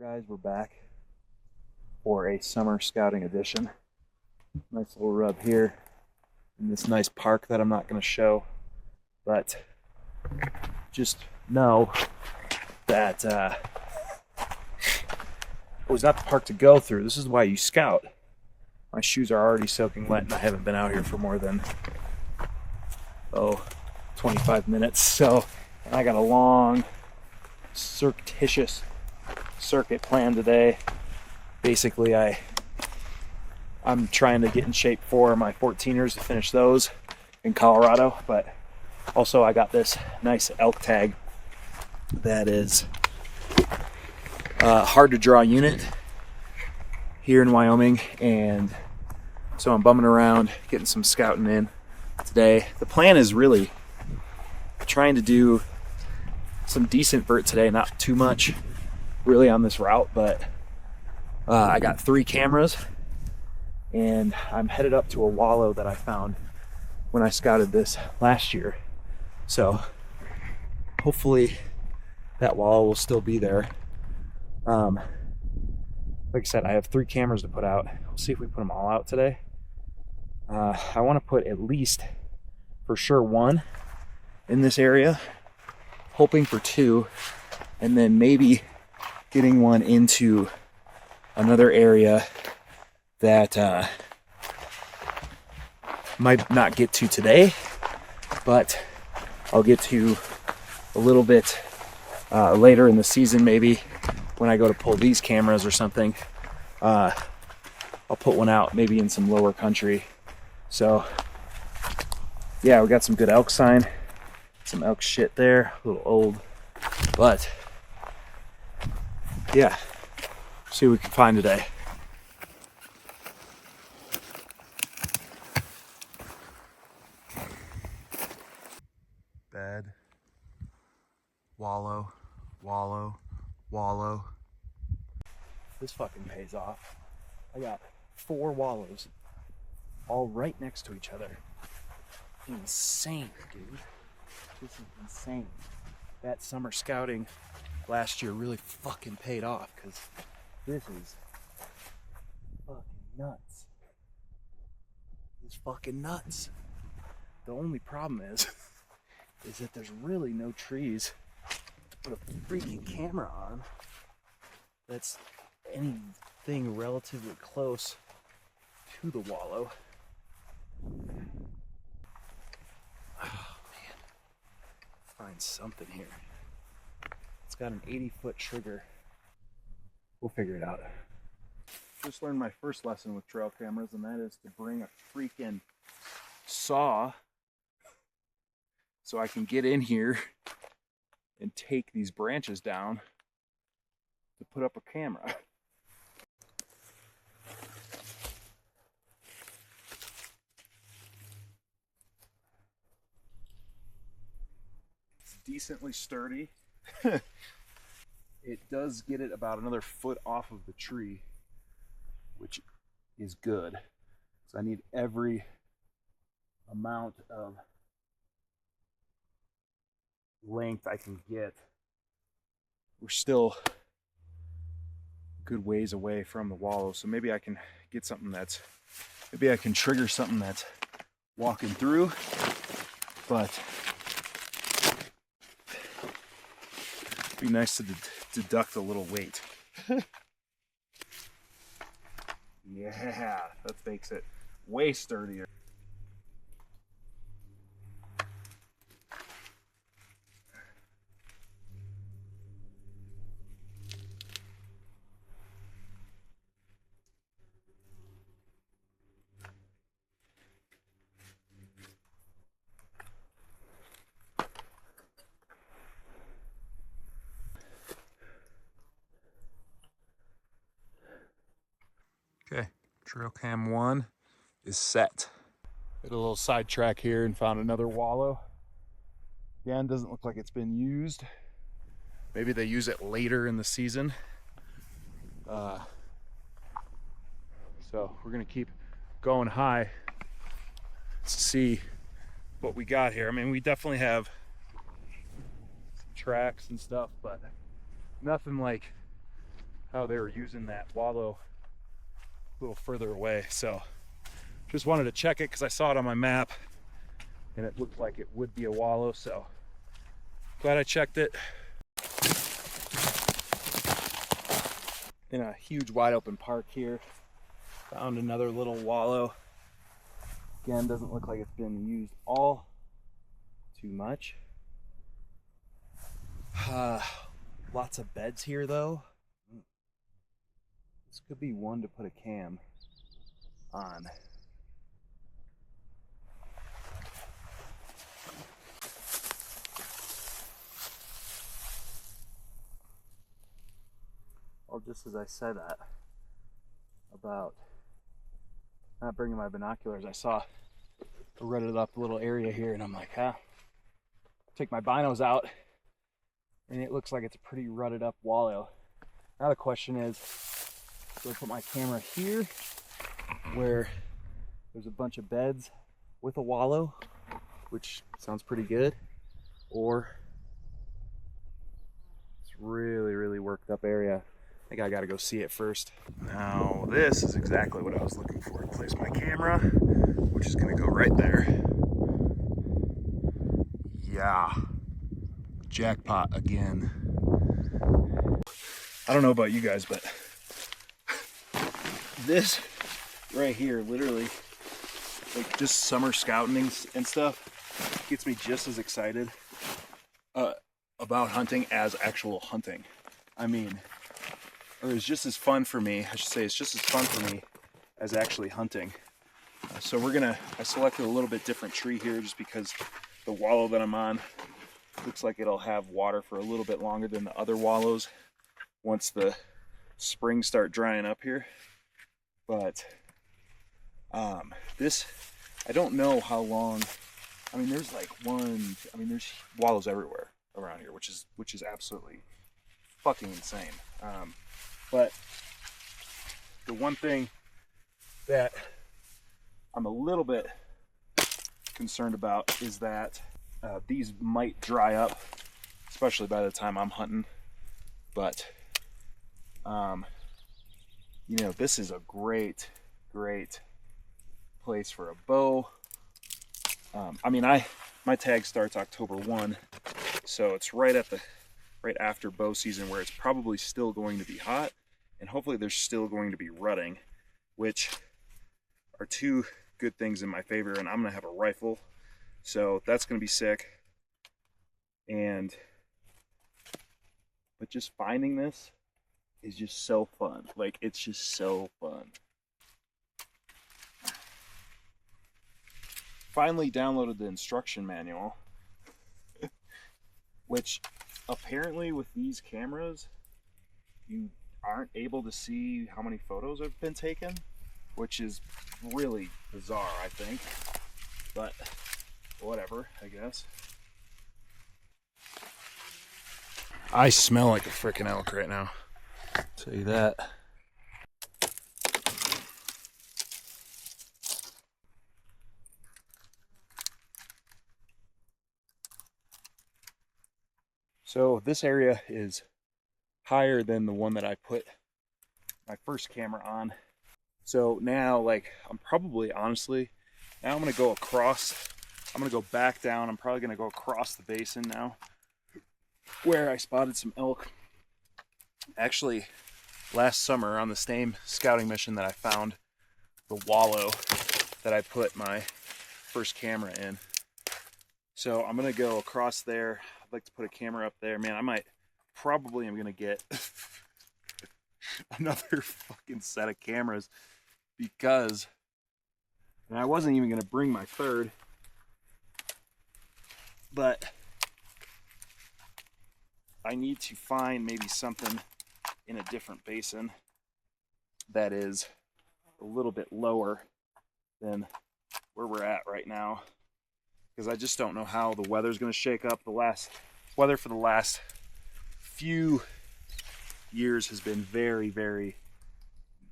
Guys, we're back for a summer scouting edition. Nice little rub here in this nice park that I'm not going to show, but just know that it was not the park to go through. This is why you scout. My shoes are already soaking wet and I haven't been out here for more than 25 minutes. So, and I got a long surreptitious circuit plan today. Basically, I'm trying to get in shape for my 14ers to finish those in Colorado, but also I got this nice elk tag that is hard to draw unit here in Wyoming, and so I'm bumming around getting some scouting in today. The plan is really trying to do some decent vert today, not too much really on this route, but I got 3 cameras and I'm headed up to a wallow that I found when I scouted this last year. So hopefully that wallow will still be there. Like I said, I have 3 cameras to put out. We'll see if we put them all out today. I want to put at least for sure 1 in this area, hoping for 2, and then maybe getting 1 into another area that might not get to today, but I'll get to a little bit later in the season, maybe when I go to pull these cameras or something. I'll put 1 out maybe in some lower country. So yeah, we got some good elk sign, some elk shit there, a little old, but yeah, see what we can find today. Bed, wallow, wallow, wallow. This fucking pays off. I got 4 wallows all right next to each other. Insane, dude. This is insane. That summer scouting last year really fucking paid off, because this is fucking nuts. It's fucking nuts. The only problem is that there's really no trees to put a freaking camera on that's anything relatively close to the wallow. Oh man, find something here. It's got an 80-foot trigger. We'll figure it out. Just learned my first lesson with trail cameras, and that is to bring a freaking saw so I can get in here and take these branches down to put up a camera. It's decently sturdy. It does get it about another foot off of the tree, which is good. So I need every amount of length I can get. We're still a good ways away from the wallow, so maybe I can get something that's, maybe I can trigger something that's walking through, but it'd be nice to deduct a little weight. Yeah, that makes it way sturdier. Okay, trail cam 1 is set. Did a little sidetrack here and found another wallow. Again, doesn't look like it's been used. Maybe they use it later in the season. So we're gonna keep going high to see what we got here. I mean, we definitely have some tracks and stuff, but nothing like how they were using that wallow a little further away. So just wanted to check it because I saw it on my map and it looked like it would be a wallow. So glad I checked it. In a huge wide open park here, found another little wallow. Again, doesn't look like it's been used all too much. Lots of beds here though. This could be one to put a cam on. Well, just as I said that about not bringing my binoculars, I saw a rutted up little area here and I'm like, take my binos out and it looks like it's a pretty rutted up wallow. Now the question is, do I put my camera here where there's a bunch of beds with a wallow, which sounds pretty good, or it's really worked up area. I think I gotta go see it first. Now this is exactly what I was looking for. Place my camera, which is gonna go right there. Yeah, jackpot again. I don't know about you guys, but this right here, literally, like just summer scouting and stuff, gets me just as excited about hunting as actual hunting. I mean, or it's just as fun for me, I should say, it's just as fun for me as actually hunting. So I selected a little bit different tree here just because the wallow that I'm on looks like it'll have water for a little bit longer than the other wallows once the springs start drying up here. But this, I don't know how long. I mean, there's there's wallows everywhere around here, which is absolutely fucking insane. But the one thing that I'm a little bit concerned about is that these might dry up, especially by the time I'm hunting. But you know, this is a great place for a bow. I mean, my tag starts October 1, so it's right after bow season, where it's probably still going to be hot, and hopefully there's still going to be rutting, which are two good things in my favor. And I'm gonna have a rifle, so that's gonna be sick. But just finding this is just so fun. Like, it's just so fun. Finally downloaded the instruction manual, which apparently with these cameras, you aren't able to see how many photos have been taken, which is really bizarre, I think. But whatever, I guess. I smell like a freaking elk right now. I'll tell you that. So this area is higher than the one that I put my first camera on. So now, like, I'm probably, honestly, now I'm gonna go across, I'm gonna go back down. I'm probably gonna go across the basin now, where I spotted some elk. Actually, last summer on the same scouting mission that I found the wallow that I put my first camera in. So I'm gonna go across there. I'd like to put a camera up there. Man, I probably am gonna get another fucking set of cameras, because, and I wasn't even gonna bring my third, but I need to find maybe something in a different basin that is a little bit lower than where we're at right now, because I just don't know how the weather's going to shake up. The last weather for the last few years has been very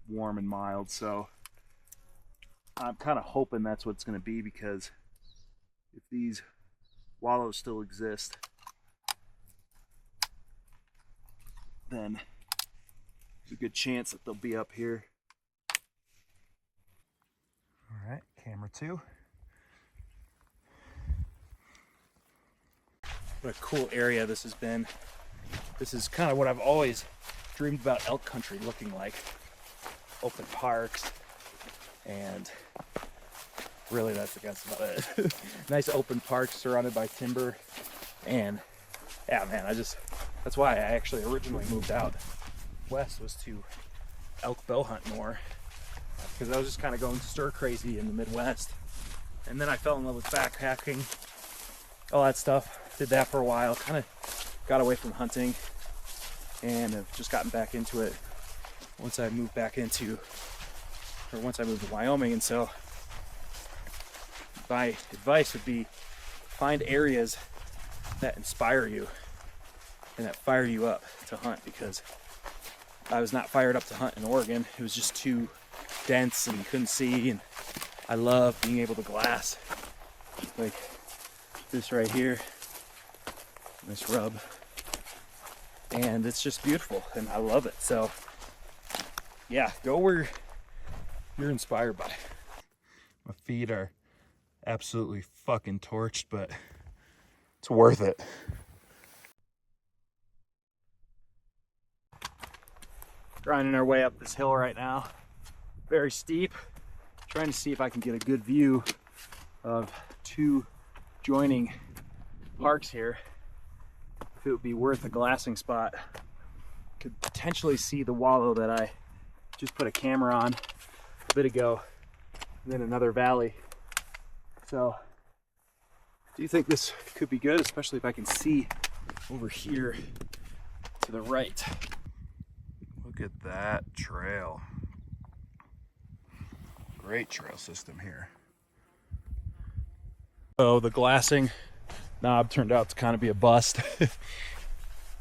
warm and mild, so I'm kind of hoping that's what it's going to be, because if these wallows still exist, then There's a good chance that they'll be up here. All right, camera 2. What a cool area this has been. This is kind of what I've always dreamed about elk country looking like. Open parks, and really that's about it. Nice open parks surrounded by timber, and yeah, man, that's why I actually originally moved out west, was to elk bow hunt more, because I was just kind of going stir crazy in the Midwest. And then I fell in love with backpacking, all that stuff. Did that for a while, kind of got away from hunting, and have just gotten back into it once I moved to Wyoming. And so my advice would be, find areas that inspire you and that fire you up to hunt, because I was not fired up to hunt in Oregon. It was just too dense and you couldn't see, and I love being able to glass like this right here, this rub, and it's just beautiful and I love it. So yeah, go where you're inspired by. My feet are absolutely fucking torched, but it's worth it. Grinding our way up this hill right now. Very steep. Trying to see if I can get a good view of 2 joining parks here. If it would be worth a glassing spot. Could potentially see the wallow that I just put a camera on a bit ago, and then another valley. So do you think this could be good, especially if I can see over here to the right? Look at that trail. Great trail system here. So the glassing knob turned out to kind of be a bust.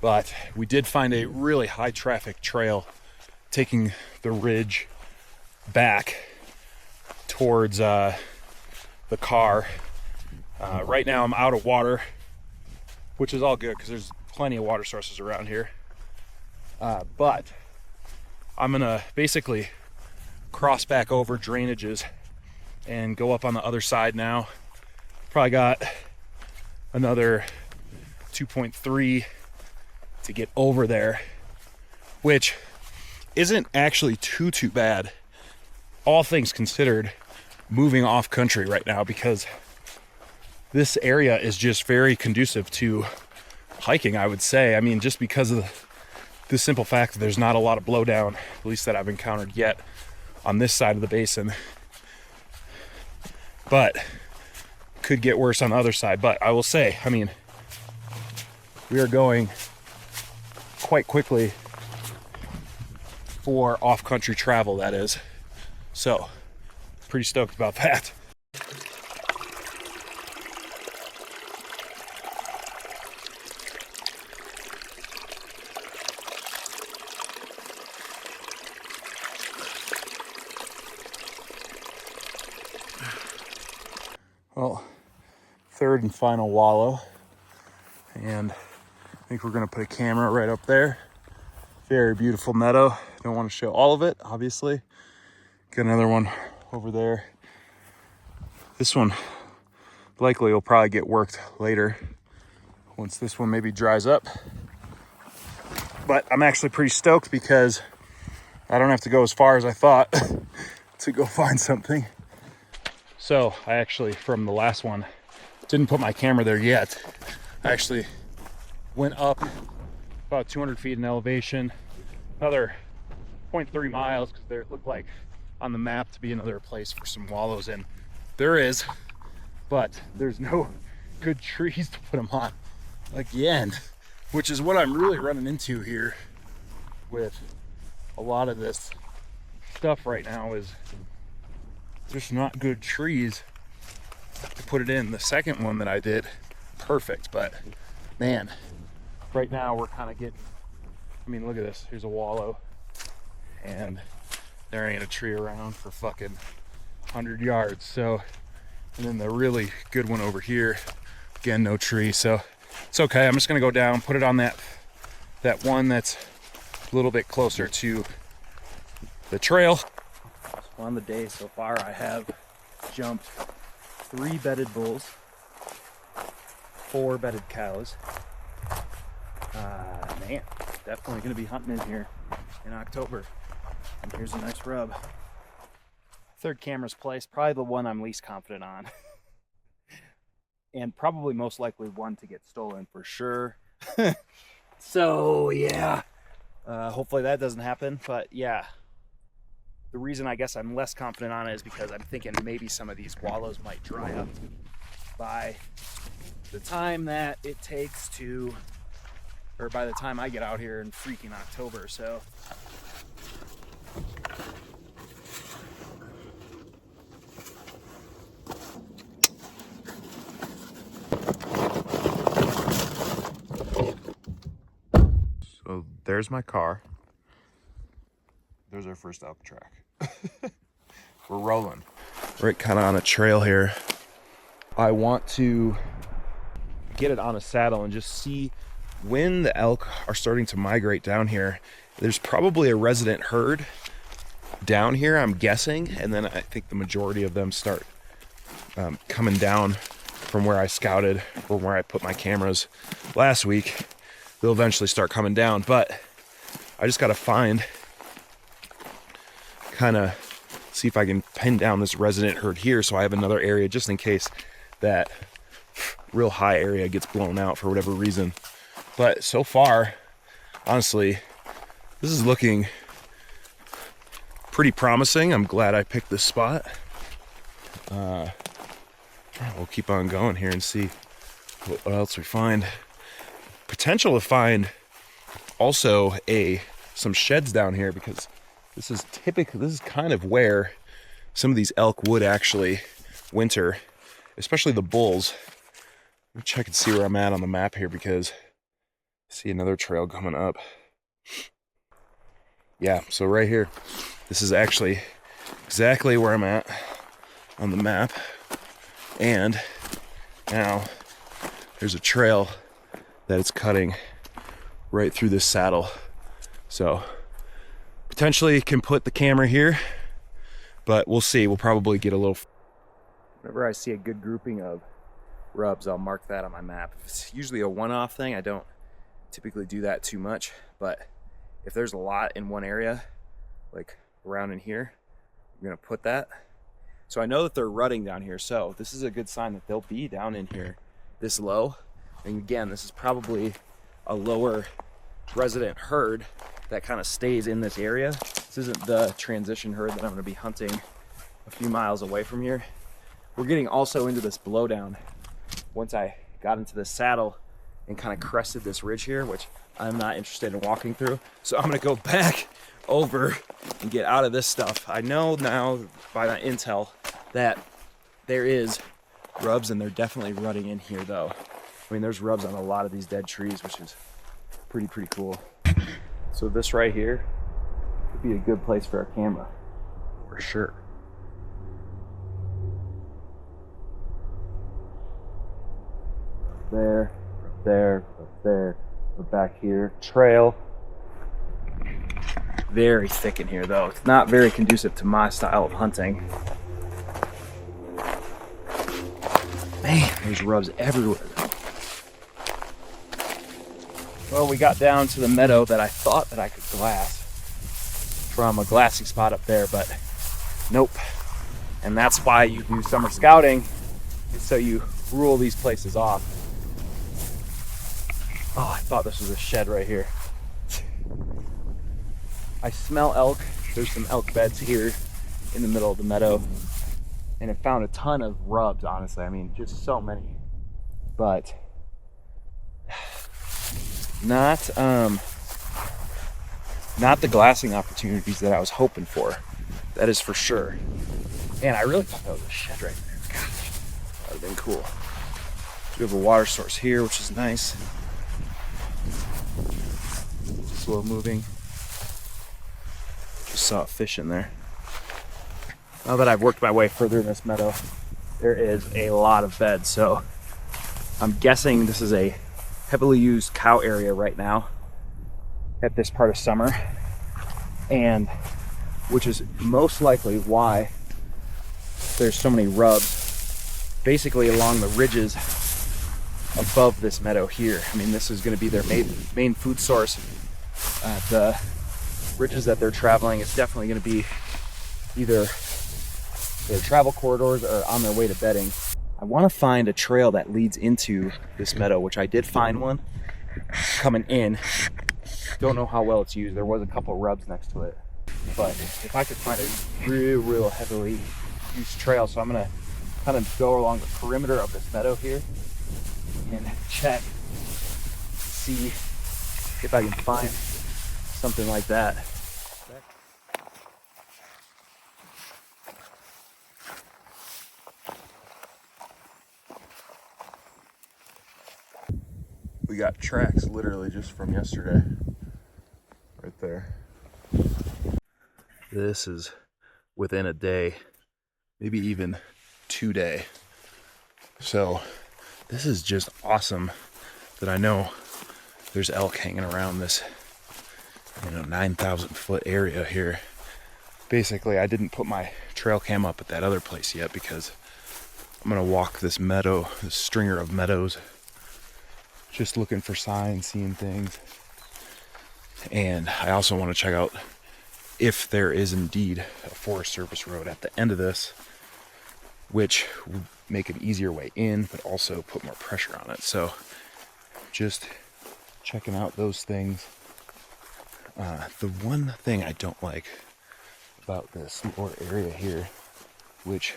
But we did find a really high traffic trail taking the ridge back towards the car. Right now I'm out of water, which is all good because there's plenty of water sources around here. But I'm gonna basically cross back over drainages and go up on the other side now. Probably got another 2.3 to get over there, which isn't actually too bad, all things considered, moving off country right now, because this area is just very conducive to hiking, I would say. I mean, just because of the simple fact that there's not a lot of blowdown, at least that I've encountered yet, on this side of the basin. But could get worse on the other side. But I will say, I mean, we are going quite quickly for off-country travel, that is. So, pretty stoked about that. Well, third and final wallow, and I think we're gonna put a camera right up there. Very beautiful meadow. Don't want to show all of it, obviously. Got another one over there. This one likely will probably get worked later once this one maybe dries up. But I'm actually pretty stoked because I don't have to go as far as I thought to go find something. So I actually, from the last one, didn't put my camera there yet. I actually went up about 200 feet in elevation, another 0.3 miles, because there looked like on the map to be another place for some wallows, and there is, but there's no good trees to put them on again, which is what I'm really running into here with a lot of this stuff right now, is there's not good trees to put it in. The second one that I did, perfect, but man, right now we're kind of getting, I mean, look at this, here's a wallow, and there ain't a tree around for fucking 100 yards. So, and then the really good one over here, again, no tree. So it's okay, I'm just gonna go down, put it on that one that's a little bit closer to the trail. So on the day so far, I have jumped 3 bedded bulls, 4 bedded cows. Man, definitely gonna be hunting in here in October. And here's a nice rub. Third camera's placed, probably the one I'm least confident on. And probably most likely one to get stolen for sure. So yeah, hopefully that doesn't happen. But yeah, the reason I guess I'm less confident on it is because I'm thinking maybe some of these wallows might dry up by the time that it takes to, or by the time I get out here in freaking October. So there's my car. There's our first elk track. We're rolling. Right kind of on a trail here. I want to get it on a saddle and just see when the elk are starting to migrate down here. There's probably a resident herd down here, I'm guessing, and then I think the majority of them start coming down from where I scouted or where I put my cameras last week. They'll eventually start coming down, but I just got to find, kind of see if I can pin down this resident herd here so I have another area just in case that real high area gets blown out for whatever reason. But so far, honestly, this is looking pretty promising. I'm glad I picked this spot. We'll keep on going here and see what else we find. Potential to find also some sheds down here, because this is kind of where some of these elk would actually winter, especially the bulls. Let me check and see where I'm at on the map here, because I see another trail coming up. Yeah, so right here, this is actually exactly where I'm at on the map. And now there's a trail that it's cutting right through this saddle. So potentially can put the camera here, but we'll see. We'll probably get a little. Whenever I see a good grouping of rubs, I'll mark that on my map. It's usually a one-off thing. I don't typically do that too much, but if there's a lot in one area, like around in here, I'm gonna put that. So I know that they're rutting down here, so this is a good sign that they'll be down in here this low. And again, this is probably a lower resident herd that kind of stays in this area. This isn't the transition herd that I'm gonna be hunting a few miles away from here. We're getting also into this blowdown once I got into the saddle and kind of crested this ridge here, which I'm not interested in walking through. So I'm gonna go back over and get out of this stuff. I know now by my intel that there is rubs, and they're definitely rutting in here though. I mean, there's rubs on a lot of these dead trees, which is pretty cool. So this right here would be a good place for our camera, for sure. There, there, there, we're back here. Trail. Very thick in here though. It's not very conducive to my style of hunting. Man, there's rubs everywhere though. Well, we got down to the meadow that I thought that I could glass from a glassing spot up there, but nope. And that's why you do summer scouting, so you rule these places off. Oh, I thought this was a shed right here. I smell elk. There's some elk beds here in the middle of the meadow, and I found a ton of rubs, honestly. I mean, just so many. But not the glassing opportunities that I was hoping for. That is for sure. And I really thought that was a shed right there. Gosh, that would have been cool. We have a water source here, which is nice. Slow moving. Just saw a fish in there. Now that I've worked my way further in this meadow, there is a lot of beds. So I'm guessing this is a heavily used cow area right now. at this part of summer, and which is most likely why there's so many rubs basically along the ridges above this meadow here. I mean, this is going to be their main food source. The ridges that they're traveling is definitely going to be either their travel corridors or on their way to bedding. I want to find a trail that leads into this meadow, which I did find one coming in. Don't know how well it's used. There was a couple rubs next to it, but if I could find a real heavily used trail, so I'm gonna kind of go along the perimeter of this meadow here and check, see if I can find something like that. We got tracks literally just from yesterday, right there. This is within a day, maybe even 2 day. So this is just awesome that I know there's elk hanging around this, 9,000 foot area here. Basically, I didn't put my trail cam up at that other place yet because I'm gonna walk this meadow, this stringer of meadows, just looking for signs, seeing things. And I also want to check out if there is indeed a Forest Service road at the end of this, which would make an easier way in, but also put more pressure on it. So just checking out those things. The one thing I don't like about this lower area here, which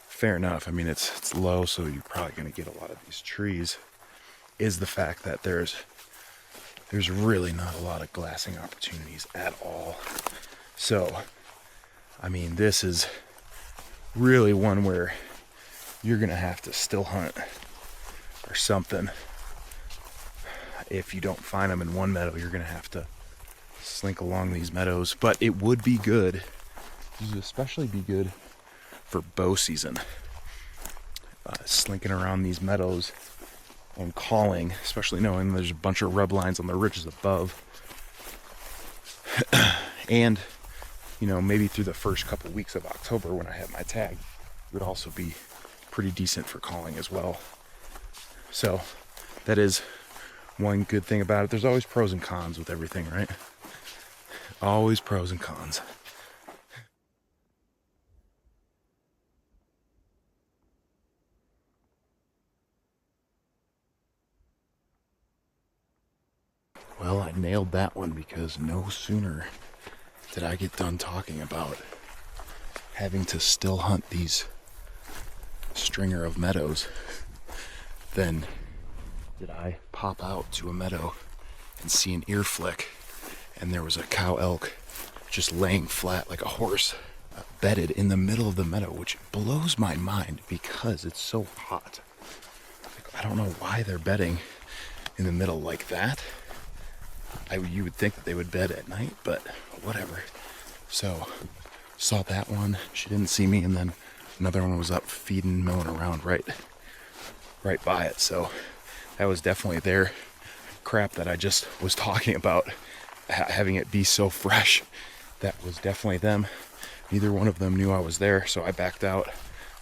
fair enough, I mean, it's low, so you're probably going to get a lot of these trees, is the fact that there's really not a lot of glassing opportunities at all. So, I mean, this is really one where you're gonna have to still hunt or something. If you don't find them in one meadow, you're gonna have to slink along these meadows. But it would be good, this would especially be good for bow season. Slinking around these meadows and calling, especially knowing there's a bunch of rub lines on the ridges above. And, maybe through the first couple weeks of October when I have my tag, it would also be pretty decent for calling as well. So that is one good thing about it. There's always pros and cons with everything, right? Always pros and cons. Well, I nailed that one because no sooner did I get done talking about having to still hunt these stringer of meadows than did I pop out to a meadow and see an ear flick, and there was a cow elk just laying flat like a horse, bedded in the middle of the meadow, which blows my mind because it's so hot. I don't know why they're bedding in the middle like that. You would think that they would bed at night, but whatever. So, saw that one. She didn't see me, and then another one was up feeding, milling around right by it. So that was definitely their crap that I just was talking about, having it be so fresh. That was definitely them. Neither one of them knew I was there, so I backed out,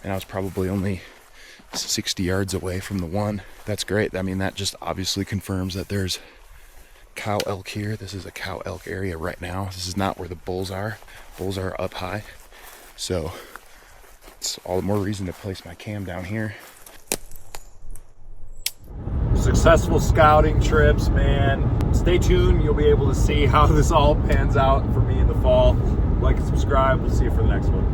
and I was probably only 60 yards away from the one. That's great. I mean, that just obviously confirms that there's cow elk here. This is a cow elk area right now. This is not where the bulls are. Bulls are up high. So it's all the more reason to place my cam down here. Successful scouting trips, man. Stay tuned. You'll be able to see how this all pans out for me in the fall. Like and subscribe. We'll see you for the next one.